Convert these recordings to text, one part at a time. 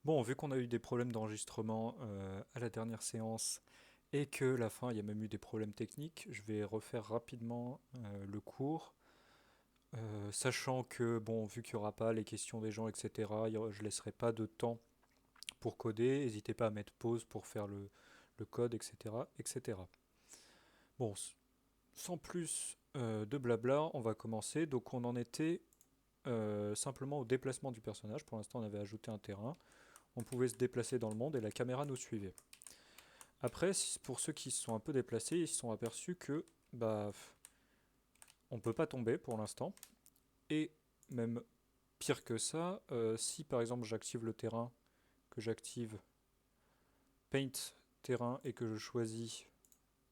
Bon, vu qu'on a eu des problèmes d'enregistrement à la dernière séance et que la fin, il y a même eu des problèmes techniques, je vais refaire rapidement le cours, sachant que, bon, vu qu'il n'y aura pas les questions des gens, etc., je laisserai pas de temps pour coder. N'hésitez pas à mettre pause pour faire le code, etc., etc. Bon, sans plus de blabla, on va commencer. Donc, on en était simplement au déplacement du personnage. Pour l'instant, on avait ajouté un terrain. On pouvait se déplacer dans le monde et la caméra nous suivait. Après, pour ceux qui se sont un peu déplacés, ils se sont aperçus que bah on peut pas tomber pour l'instant. Et même pire que ça, si par exemple j'active le terrain, que j'active Paint terrain et que je choisis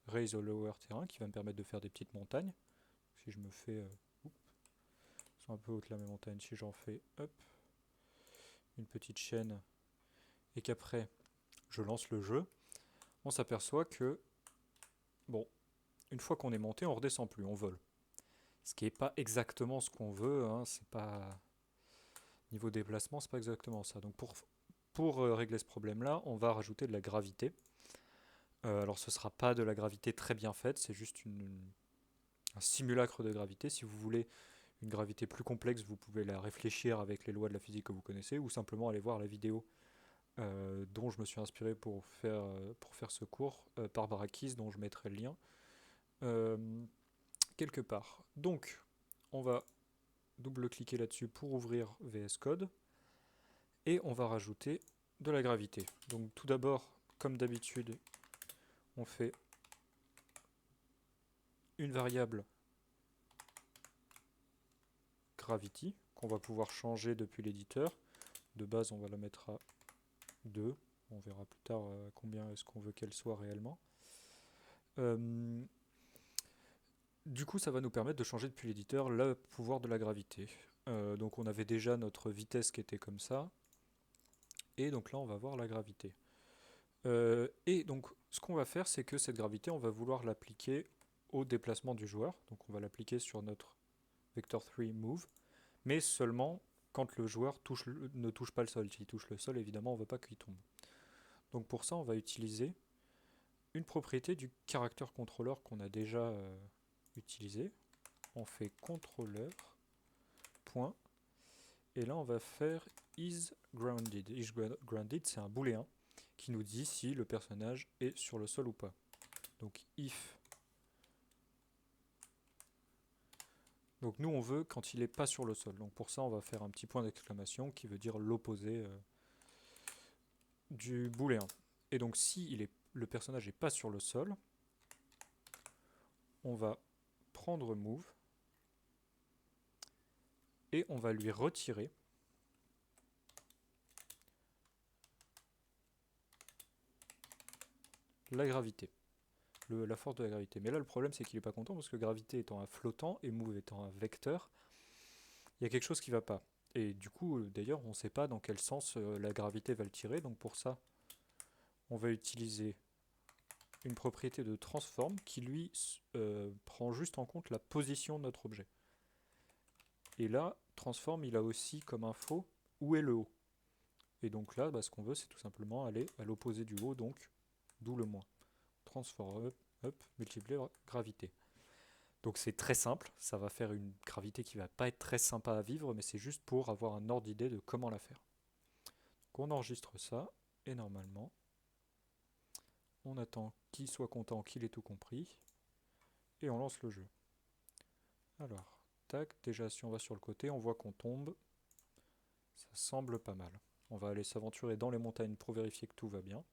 Raise or Lower terrain, qui va me permettre de faire des petites montagnes. Si je me fais, sont un peu hautes là mes montagnes. Si j'en fais, hop, une petite chaîne et qu'après je lance le jeu, on s'aperçoit que bon, une fois qu'on est monté, on redescend plus, on vole. Ce qui n'est pas exactement ce qu'on veut, hein, c'est pas niveau déplacement, c'est pas exactement ça. Donc pour régler ce problème-là, on va rajouter de la gravité. Alors ce sera pas de la gravité très bien faite, c'est juste un simulacre de gravité. Si vous voulez une gravité plus complexe, vous pouvez la réfléchir avec les lois de la physique que vous connaissez, ou simplement aller voir la vidéo dont je me suis inspiré pour faire ce cours par Barakis, dont je mettrai le lien euh, quelque part. Donc on va double-cliquer là-dessus pour ouvrir VS Code et on va rajouter de la gravité. Donc tout d'abord, comme d'habitude, on fait une variable gravity qu'on va pouvoir changer depuis l'éditeur. De base, on va la mettre à 2. On verra plus tard combien est-ce qu'on veut qu'elle soit réellement. Euh, du coup, ça va nous permettre de changer depuis l'éditeur le pouvoir de la gravité. Donc on avait déjà notre vitesse qui était comme ça. Et donc là, on va voir la gravité. Et donc, ce qu'on va faire, c'est que cette gravité, on va vouloir l'appliquer au déplacement du joueur. Donc, on va l'appliquer sur notre vector 3 move, mais seulement quand le joueur ne touche pas le sol. S'il touche le sol, évidemment, on ne veut pas qu'il tombe. Donc, pour ça, on va utiliser une propriété du character controller qu'on a déjà utilisé. On fait controller point, et là, on va faire is grounded. Is grounded, c'est un booléen qui nous dit si le personnage est sur le sol ou pas. Donc if. Donc nous on veut quand il n'est pas sur le sol. Donc pour ça on va faire un petit point d'exclamation qui veut dire l'opposé du booléen. Et donc si le personnage n'est pas sur le sol, on va prendre move et on va lui retirer la gravité, la force de la gravité. Mais là le problème c'est qu'il n'est pas content parce que gravité étant un flottant et move étant un vecteur, il y a quelque chose qui ne va pas. Et du coup d'ailleurs on ne sait pas dans quel sens la gravité va le tirer. Donc pour ça on va utiliser une propriété de transform qui lui prend juste en compte la position de notre objet. Et là, transform, il a aussi comme info où est le haut. Et donc là, ce qu'on veut, c'est tout simplement aller à l'opposé du haut, donc d'où le moins. Transform up, multiplier gravité. Donc c'est très simple, ça va faire une gravité qui va pas être très sympa à vivre, mais c'est juste pour avoir un ordre d'idée de comment la faire. Donc on enregistre ça, et normalement, on attend qu'il soit content, qu'il ait tout compris, et on lance le jeu. Alors, tac, déjà si on va sur le côté, on voit qu'on tombe. Ça semble pas mal. On va aller s'aventurer dans les montagnes pour vérifier que tout va bien.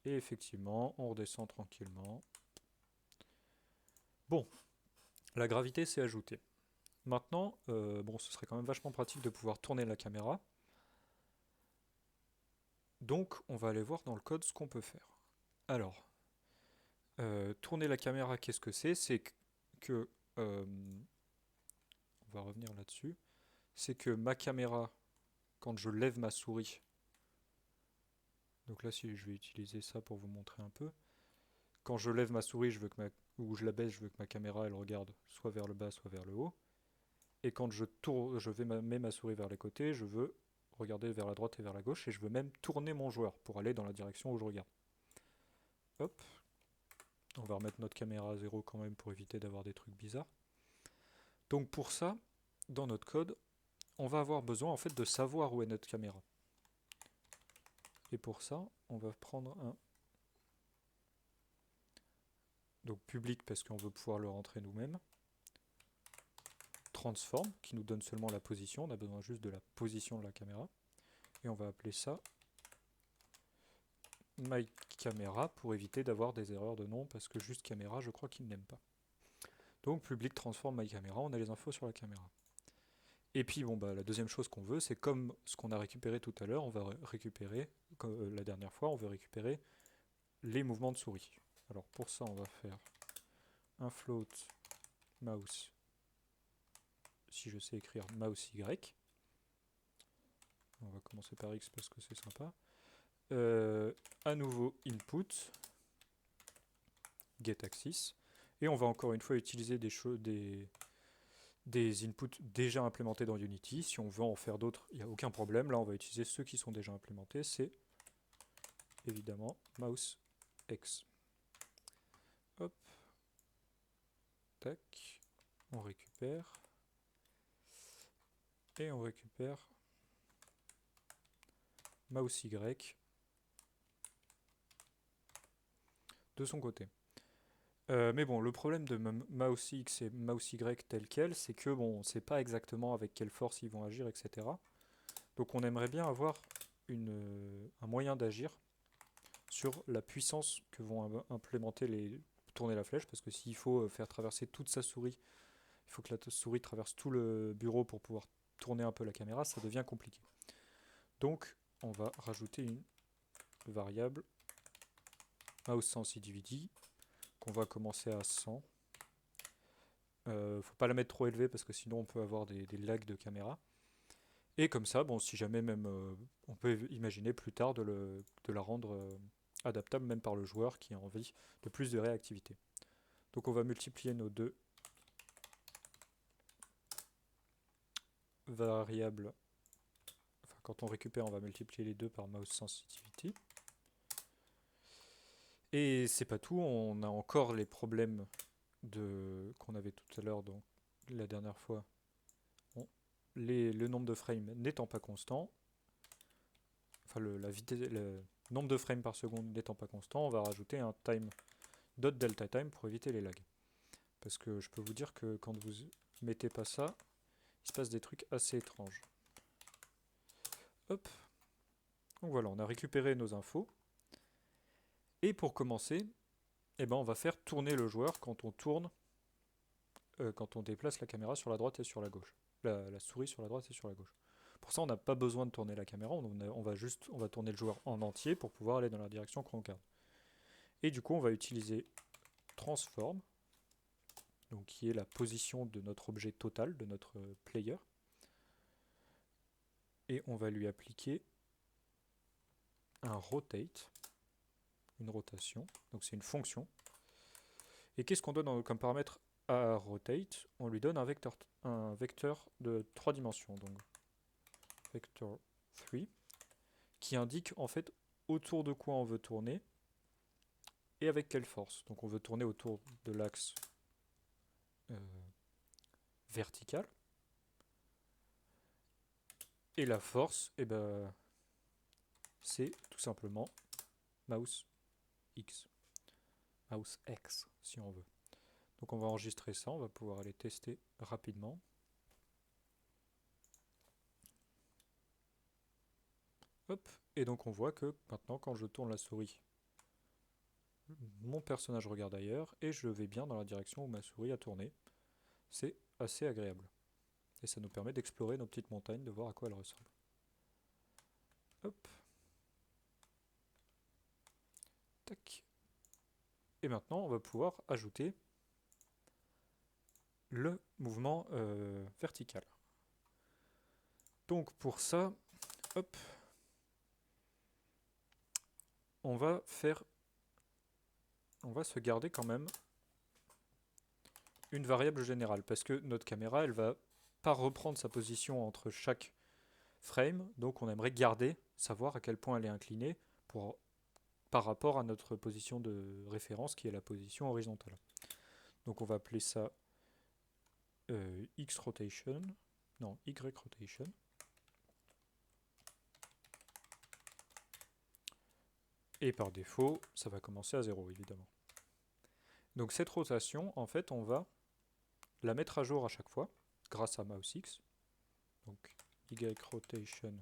Et effectivement, on redescend tranquillement. Bon, la gravité s'est ajoutée. Maintenant, bon, ce serait quand même vachement pratique de pouvoir tourner la caméra. Donc, on va aller voir dans le code ce qu'on peut faire. Alors, tourner la caméra, qu'est-ce que c'est? C'est que, on va revenir là-dessus, c'est que ma caméra, quand je lève ma souris, donc là si je vais utiliser ça pour vous montrer un peu, quand je lève ma souris, ou je la baisse, je veux que ma caméra elle regarde soit vers le bas, soit vers le haut. Et quand je mets ma souris vers les côtés, je veux regarder vers la droite et vers la gauche, et je veux même tourner mon joueur pour aller dans la direction où je regarde. Hop, on va remettre notre caméra à 0 quand même pour éviter d'avoir des trucs bizarres. Donc pour ça, dans notre code, on va avoir besoin en fait de savoir où est notre caméra. Et pour ça, on va prendre un donc public parce qu'on veut pouvoir le rentrer nous-mêmes. Transform qui nous donne seulement la position, on a besoin juste de la position de la caméra. Et on va appeler ça myCamera pour éviter d'avoir des erreurs de nom parce que juste caméra, je crois qu'il n'aime pas. Donc public transform myCamera, on a les infos sur la caméra. Et puis bon bah la deuxième chose qu'on veut, c'est comme ce qu'on a récupéré tout à l'heure, on va récupérer, comme la dernière fois, on veut récupérer les mouvements de souris. Alors pour ça, on va faire un float mouse, si je sais écrire mouse y. On va commencer par x parce que c'est sympa. À nouveau input, getAxis, et on va encore une fois utiliser des inputs déjà implémentés dans Unity. Si on veut en faire d'autres, il n'y a aucun problème. Là, on va utiliser ceux qui sont déjà implémentés. C'est évidemment mouse x. Hop. Tac. On récupère. Et on récupère mouse y de son côté. Mais bon, le problème de mouse X et mouse Y tel quel, c'est que bon, on ne sait pas exactement avec quelle force ils vont agir, etc. Donc on aimerait bien avoir un moyen d'agir sur la puissance que vont implémenter tourner la flèche, parce que s'il faut faire traverser toute sa souris, il faut que la souris traverse tout le bureau pour pouvoir tourner un peu la caméra, ça devient compliqué. Donc on va rajouter une variable mouse sensitivity qu'on va commencer à 100. Faut pas la mettre trop élevée parce que sinon on peut avoir des lags de caméra. Et comme ça, bon, si jamais même on peut imaginer plus tard de la rendre adaptable même par le joueur qui a envie de plus de réactivité. Donc on va multiplier nos deux variables. Enfin, quand on récupère, on va multiplier les deux par mouse sensitivity. Et c'est pas tout, on a encore les problèmes qu'on avait tout à l'heure, donc la dernière fois. Le nombre de frames n'étant pas constant, enfin le nombre de frames par seconde n'étant pas constant, on va rajouter un time.delta time pour éviter les lags. Parce que je peux vous dire que quand vous mettez pas ça, il se passe des trucs assez étranges. Hop. Donc voilà, on a récupéré nos infos. Et pour commencer, eh ben on va faire tourner le joueur quand on tourne, quand on déplace la caméra sur la droite et sur la gauche. La souris sur la droite et sur la gauche. Pour ça, on n'a pas besoin de tourner la caméra, on va tourner le joueur en entier pour pouvoir aller dans la direction qu'on regarde. Et du coup, on va utiliser transform, donc qui est la position de notre objet total, de notre player. Et on va lui appliquer un rotate, une rotation, donc c'est une fonction. Et qu'est-ce qu'on donne comme paramètre à rotate? On lui donne un vecteur de 3 dimensions, donc vector 3, qui indique en fait autour de quoi on veut tourner et avec quelle force. Donc on veut tourner autour de l'axe vertical. Et la force, eh ben, c'est tout simplement mouse X. Mouse X, si on veut. Donc on va enregistrer ça, on va pouvoir aller tester rapidement. Hop, et donc on voit que maintenant quand je tourne la souris, mon personnage regarde ailleurs et je vais bien dans la direction où ma souris a tourné. C'est assez agréable. Et ça nous permet d'explorer nos petites montagnes, de voir à quoi elles ressemblent. Hop. Tac. Et maintenant on va pouvoir ajouter le mouvement vertical. Donc pour ça, hop, on va se garder quand même une variable générale parce que notre caméra, elle va pas reprendre sa position entre chaque frame, donc on aimerait garder, savoir à quel point elle est inclinée pour, par rapport à notre position de référence qui est la position horizontale. Donc on va appeler ça X rotation, non, Y rotation. Et par défaut, ça va commencer à 0 évidemment. Donc cette rotation, en fait, on va la mettre à jour à chaque fois grâce à MouseX. Donc Y rotation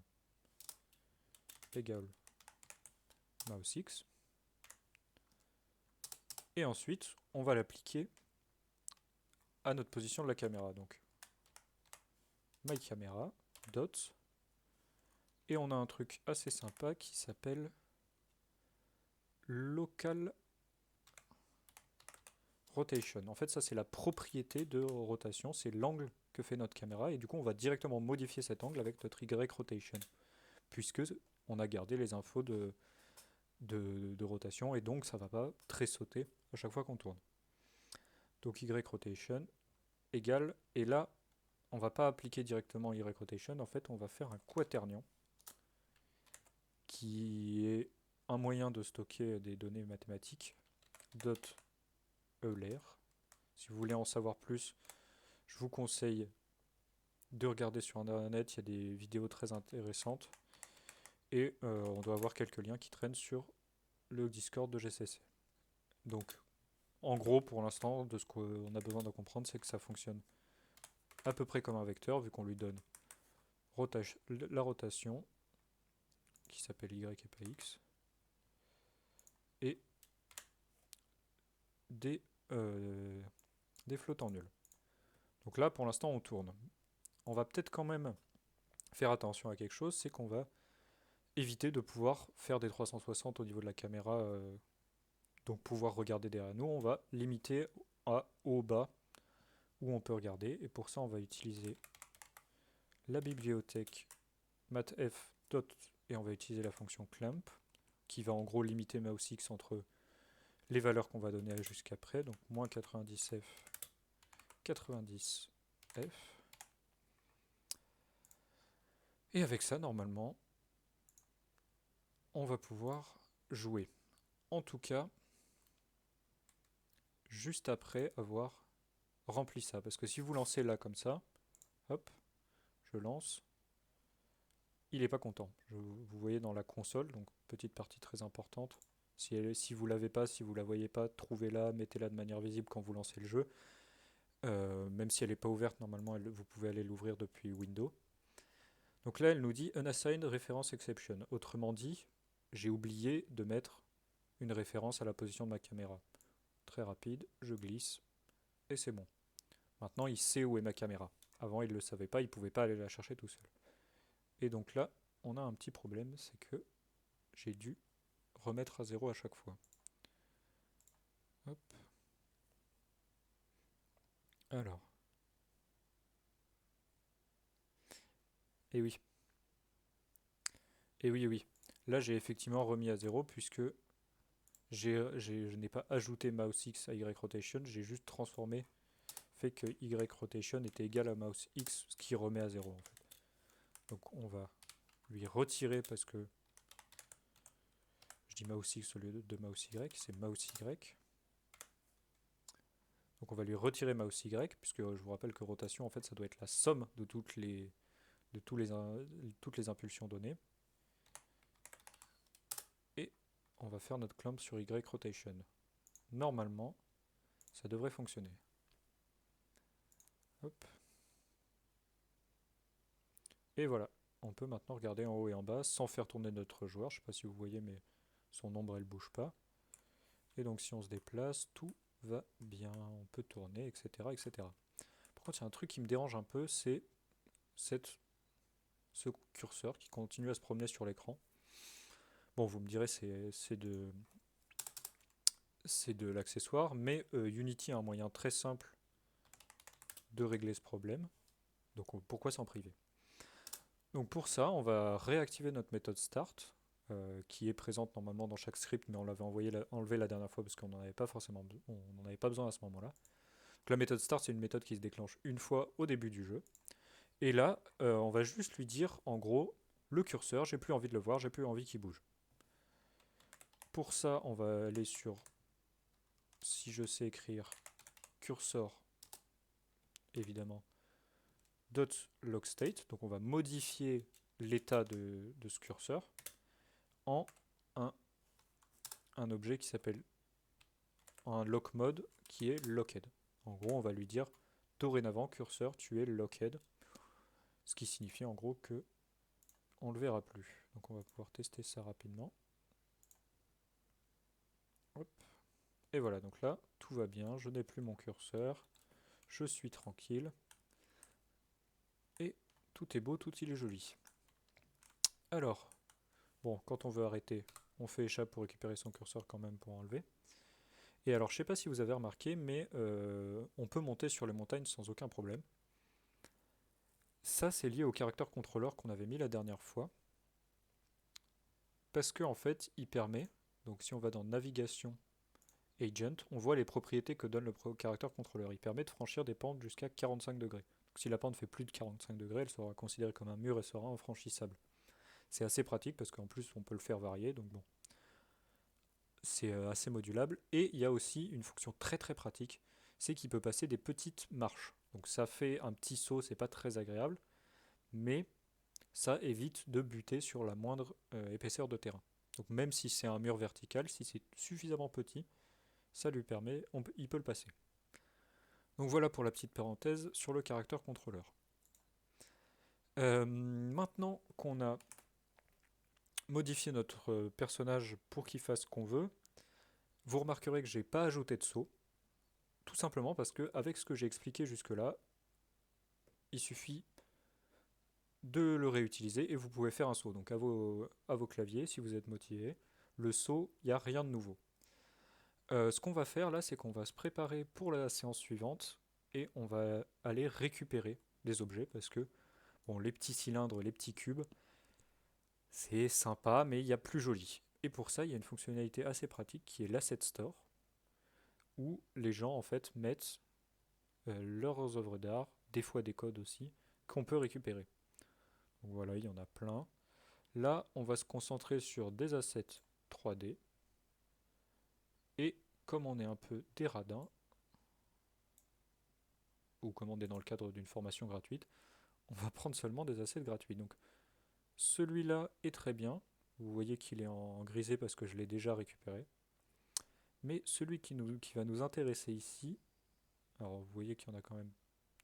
égale MouseX. Et ensuite, on va l'appliquer à notre position de la caméra. Donc myCamera, dot. Et on a un truc assez sympa qui s'appelle local rotation. En fait, ça c'est la propriété de rotation, c'est l'angle que fait notre caméra. Et du coup, on va directement modifier cet angle avec notre Y rotation. Puisque on a gardé les infos de rotation et donc ça ne va pas très sauter à chaque fois qu'on tourne. Donc Y rotation égale, et là on ne va pas appliquer directement Y rotation, en fait on va faire un quaternion qui est un moyen de stocker des données mathématiques, dot Euler. Si vous voulez en savoir plus, je vous conseille de regarder sur internet, il y a des vidéos très intéressantes et on doit avoir quelques liens qui traînent sur le Discord de GCC. Donc en gros, pour l'instant, de ce qu'on a besoin de comprendre, c'est que ça fonctionne à peu près comme un vecteur, vu qu'on lui donne la rotation, qui s'appelle y et pas x, et des flottants nuls. Donc là, pour l'instant, on tourne. On va peut-être quand même faire attention à quelque chose, c'est qu'on va éviter de pouvoir faire des 360 au niveau de la caméra, donc pouvoir regarder derrière nous. On va limiter à haut, bas, où on peut regarder, et pour ça, on va utiliser la bibliothèque mathf et on va utiliser la fonction clamp qui va en gros limiter MouseX entre les valeurs qu'on va donner jusqu'après, donc moins 90f, 90f. Et avec ça, normalement, on va pouvoir jouer. En tout cas, juste après avoir rempli ça. Parce que si vous lancez là comme ça, hop, je lance, il n'est pas content. Vous voyez dans la console, donc petite partie très importante. Si vous ne l'avez pas, si vous ne la voyez pas, trouvez-la, mettez-la de manière visible quand vous lancez le jeu. Même si elle n'est pas ouverte, normalement, vous pouvez aller l'ouvrir depuis Windows. Donc là, elle nous dit Unassigned Reference Exception. Autrement dit, j'ai oublié de mettre une référence à la position de ma caméra. Très rapide, je glisse, et c'est bon. Maintenant, il sait où est ma caméra. Avant, il ne le savait pas, il ne pouvait pas aller la chercher tout seul. Et donc là, on a un petit problème, c'est que j'ai dû remettre à 0 à chaque fois. Hop. Alors. Et oui. Et oui, oui. Là, j'ai effectivement remis à 0 puisque je n'ai pas ajouté MouseX à Y rotation, j'ai juste transformé, fait que Y rotation était égal à MouseX, ce qui remet à 0 en fait. Donc on va lui retirer parce que je dis MouseX au lieu de MouseY, c'est MouseY. Donc on va lui retirer MouseY, puisque je vous rappelle que rotation en fait ça doit être la somme de toutes les impulsions données. Et on va faire notre clamp sur Y rotation. Normalement, ça devrait fonctionner. Hop. Et voilà, on peut maintenant regarder en haut et en bas sans faire tourner notre joueur. Je ne sais pas si vous voyez, mais son ombre elle bouge pas. Et donc si on se déplace, tout va bien, on peut tourner, etc. etc. Par contre, il y a un truc qui me dérange un peu, c'est ce curseur qui continue à se promener sur l'écran. Bon, vous me direz, c'est de l'accessoire, mais Unity a un moyen très simple de régler ce problème. Donc pourquoi s'en priver? Donc pour ça, on va réactiver notre méthode start, qui est présente normalement dans chaque script, mais on l'avait enlevé la dernière fois parce qu'on n'en avait pas forcément, on n'en avait pas besoin à ce moment-là. Donc la méthode start, c'est une méthode qui se déclenche une fois au début du jeu, Et là, on va juste lui dire, en gros, le curseur, j'ai plus envie de le voir, j'ai plus envie qu'il bouge. Pour ça, on va aller sur, si je sais écrire, cursor, évidemment, .lockstate. Donc on va modifier l'état de ce curseur en un, un objet qui s'appelle un lock mode qui est locked. En gros, on va lui dire dorénavant, curseur, tu es locked. Ce qui signifie en gros que on le verra plus. Donc on va pouvoir tester ça rapidement. Hop. Et voilà, donc là, tout va bien. Je n'ai plus mon curseur. Je suis tranquille. Et tout est beau, tout il est joli. Alors, bon, quand on veut arrêter, on fait échappe pour récupérer son curseur quand même pour enlever. Et alors, je sais pas si vous avez remarqué, mais on peut monter sur les montagnes sans aucun problème. Ça, c'est lié au caractère contrôleur qu'on avait mis la dernière fois. Parce que en fait, il permet, donc si on va dans Navigation Agent, on voit les propriétés que donne le caractère contrôleur. Il permet de franchir des pentes jusqu'à 45 degrés. Donc, si la pente fait plus de 45 degrés, elle sera considérée comme un mur et sera infranchissable. C'est assez pratique parce qu'en plus on peut le faire varier, donc bon, c'est assez modulable. Et il y a aussi une fonction très très pratique, c'est qu'il peut passer des petites marches. Donc ça fait un petit saut, c'est pas très agréable, mais ça évite de buter sur la moindre épaisseur de terrain. Donc même si c'est un mur vertical, si c'est suffisamment petit, ça lui permet, il peut le passer. Donc voilà pour la petite parenthèse sur le caractère contrôleur. Maintenant qu'on a modifié notre personnage pour qu'il fasse ce qu'on veut, vous remarquerez que j'ai pas ajouté de saut, tout simplement parce que avec ce que j'ai expliqué jusque-là, il suffit de le réutiliser et vous pouvez faire un saut. Donc à vos claviers, si vous êtes motivé, le saut, il n'y a rien de nouveau. Ce qu'on va faire là, c'est qu'on va se préparer pour la séance suivante et on va aller récupérer des objets parce que bon, les petits cylindres, les petits cubes, c'est sympa, mais il y a plus joli. Et pour ça, il y a une fonctionnalité assez pratique qui est l'Asset Store, où les gens en fait mettent leurs œuvres d'art, des fois des codes aussi, qu'on peut récupérer. Donc voilà, il y en a plein. Là, on va se concentrer sur des assets 3D. Et comme on est un peu des radins, ou comme on est dans le cadre d'une formation gratuite, on va prendre seulement des assets gratuits. Donc celui-là est très bien. Vous voyez qu'il est en grisé parce que je l'ai déjà récupéré. Mais celui qui va nous intéresser ici, alors vous voyez qu'il y en a quand même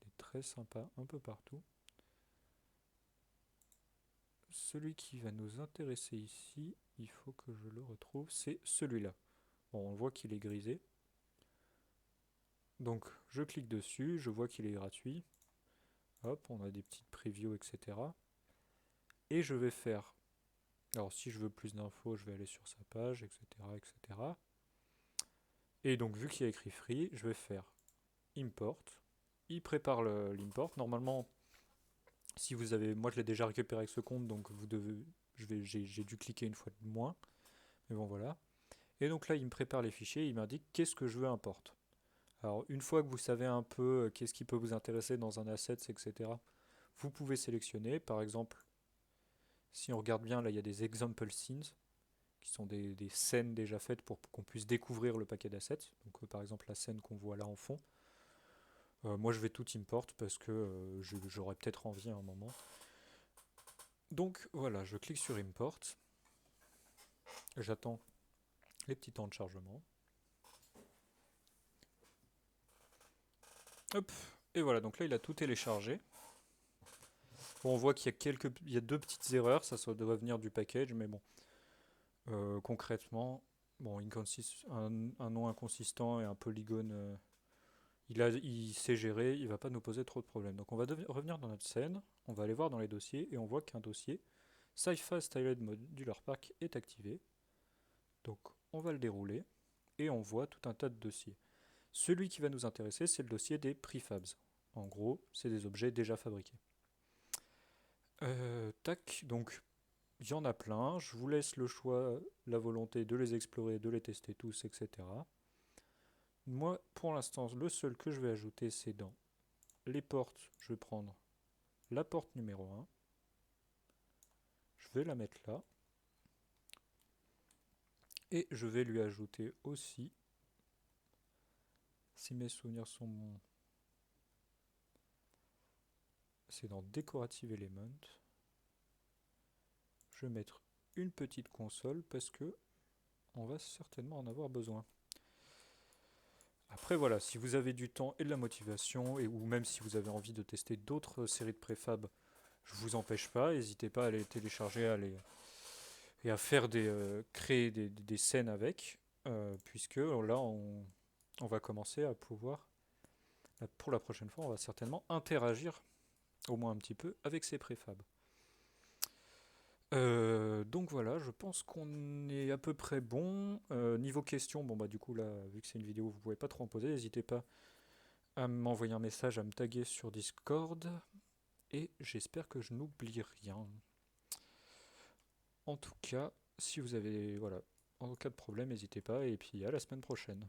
des très sympas un peu partout. Celui qui va nous intéresser ici, il faut que je le retrouve, c'est celui-là. Bon, on voit qu'il est grisé. Donc je clique dessus, je vois qu'il est gratuit. Hop, on a des petites previews, etc. Et je vais faire... Alors si je veux plus d'infos, je vais aller sur sa page, etc. etc. Et donc vu qu'il y a écrit free, je vais faire import. Il prépare l'import. Normalement, si vous avez... Moi je l'ai déjà récupéré avec ce compte, donc vous devez... J'ai dû cliquer une fois de moins. Mais bon voilà. Et donc là, il me prépare les fichiers, il m'indique qu'est-ce que je veux importer. Alors, une fois que vous savez un peu qu'est-ce qui peut vous intéresser dans un asset, etc., vous pouvez sélectionner. Par exemple, si on regarde bien, là, il y a des example scenes, qui sont des scènes déjà faites pour qu'on puisse découvrir le paquet d'assets. Donc, par exemple, la scène qu'on voit là en fond. Moi, je vais tout import parce que j'aurais peut-être envie à un moment. Donc, voilà, je clique sur import. J'attends les petits temps de chargement. Hop, et voilà, donc là il a tout téléchargé. Bon, on voit qu'il y a il y a deux petites erreurs, ça doit venir du package, mais bon, concrètement, bon, un nom inconsistant et un polygone, il sait gérer, il va pas nous poser trop de problèmes. Donc on va revenir dans notre scène, on va aller voir dans les dossiers et on voit qu'un dossier Sci-Fi Styled Modular Park est activé. Donc on va le dérouler et on voit tout un tas de dossiers. Celui qui va nous intéresser, c'est le dossier des prefabs. En gros, c'est des objets déjà fabriqués. Tac, donc il y en a plein. Je vous laisse le choix, la volonté de les explorer, de les tester tous, etc. Moi, pour l'instant, le seul que je vais ajouter, c'est dans les portes. Je vais prendre la porte numéro 1. Je vais la mettre là. Et je vais lui ajouter aussi, si mes souvenirs sont bons, c'est dans Decorative Element. Je vais mettre une petite console parce que on va certainement en avoir besoin. Après voilà, si vous avez du temps et de la motivation, ou même si vous avez envie de tester d'autres séries de préfab, je vous empêche pas, n'hésitez pas à les télécharger et à faire créer des scènes avec, puisque là on va commencer à pouvoir, pour la prochaine fois, on va certainement interagir au moins un petit peu avec ces préfabs. Donc voilà, je pense qu'on est à peu près bon. Niveau questions, bon bah du coup là, vu que c'est une vidéo, vous pouvez pas trop en poser, n'hésitez pas à m'envoyer un message, à me taguer sur Discord, et j'espère que je n'oublie rien. En tout cas, si vous avez, voilà, en cas de problème, n'hésitez pas, et puis à la semaine prochaine.